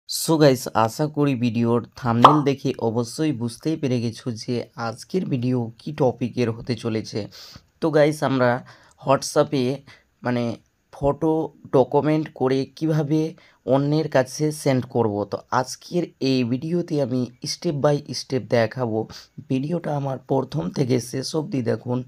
So guys, আশা করি ভিডিওর thumbnail দেখে অবশ্যই বুঝতেই পেরে গেছো যে আজকের ভিডিও কি টপিকের হতে চলেছে। তো গাইস, আমরা হোয়াটসঅ্যাপে মানে ফটো ডকুমেন্ট করে কিভাবে অন্যের কাছে সেন্ড করব, তো আজকের এই ভিডিওতে আমি স্টেপ বাই স্টেপ দেখাবো। ভিডিওটা আমার প্রথম থেকে শেষ অবধি দেখুন।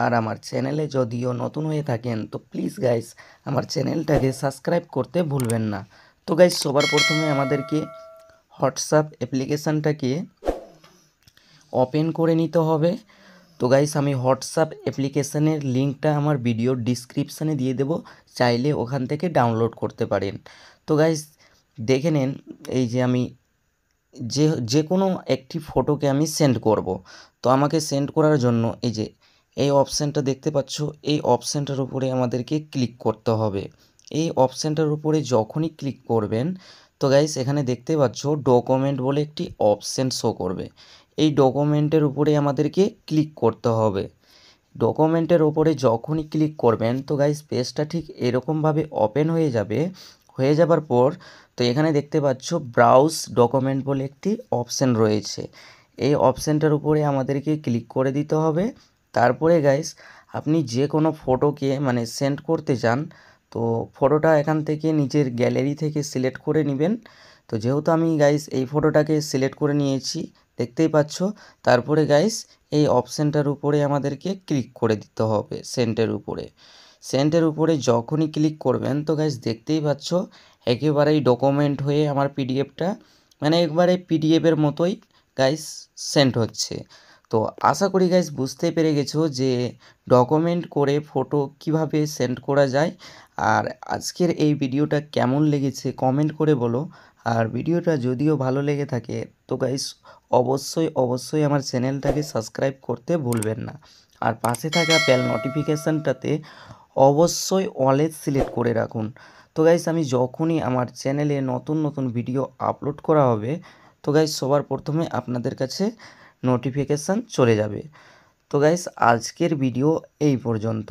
আর আমার চ্যানেলে যদিও নতুন হয়ে থাকেন তো প্লিজ গাইস আমার চ্যানেলটাকে সাবস্ক্রাইব করতে ভুলবেন না। তো গাইস, সবার প্রথমে আমাদেরকে হোয়াটসঅ্যাপ অ্যাপ্লিকেশানটাকে ওপেন করে নিতে হবে। তো গাইস, আমি হোয়াটসঅ্যাপ অ্যাপ্লিকেশানের লিঙ্কটা আমার ভিডিওর ডিসক্রিপশানে দিয়ে দেবো, চাইলে ওখান থেকে ডাউনলোড করতে পারেন। তো গাইস, দেখে নেন, এই যে আমি যে কোনো একটি ফটোকে আমি সেন্ড করব। তো আমাকে সেন্ড করার জন্য এই অপশানটা দেখতে পাচ্ছ, এই অপশানটার উপরে আমাদেরকে ক্লিক করতে হবে। এই অপশানটার উপরে যখনই ক্লিক করবেন তো গাইস এখানে দেখতে পাচ্ছ ডকুমেন্ট বলে একটি অপশান শো করবে। এই ডকুমেন্টের উপরে আমাদেরকে ক্লিক করতে হবে। ডকুমেন্টের ওপরে যখনই ক্লিক করবেন তো গাইস পেজটা ঠিক এরকমভাবে ওপেন হয়ে যাবে। হয়ে যাবার পর তো এখানে দেখতে পাচ্ছ ব্রাউজ ডকুমেন্ট বলে একটি অপশান রয়েছে। এই অপশানটার উপরে আমাদেরকে ক্লিক করে দিতে হবে। তারপরে গাইস আপনি যে কোনো ফটোকে সেন্ড করতে চান, তো ফটোটা এখান থেকে নিজের গ্যালারি থেকে সিলেক্ট করে নেবেন। তো যেহেতু আমি গাইস এই ফটোটাকে সিলেক্ট করে নিয়েছি, দেখতেই পাচ্ছ। তারপরে গাইস এই অপশানটার উপরে আমাদেরকে ক্লিক করে দিতে হবে সেন্টের উপরে। সেন্টের উপরে যখনই ক্লিক করবেন তো গাইস দেখতেই পাচ্ছ একেবারেই ডকুমেন্ট হয়ে আমার পিডিএফটা একবারে পিডিএফের মতোই গাইস সেন্ড হচ্ছে। তো আশা করি গাইস বুঝতে পেরে গেছো যে ডকুমেন্ট করে ফটো কিভাবে সেন্ড করা যায়। আর আজকের এই ভিডিওটা কেমন লেগেছে কমেন্ট করে বলো। আর ভিডিওটা যদিও ভালো লেগে থাকে তো গাইস অবশ্যই আমার চ্যানেলটাকে সাবস্ক্রাইব করতে ভুলবেন না। আর পাশে থাকা বেল নোটিফিকেশানটাতে অবশ্যই অলে সিলেক্ট করে রাখুন। তো গাইস আমি যখনই আমার চ্যানেলে নতুন ভিডিও আপলোড করা হবে তো গাইস সবার প্রথমে আপনাদের কাছে নোটিফিকেশান চলে যাবে। তো গাইস আজকের ভিডিও এই পর্যন্ত।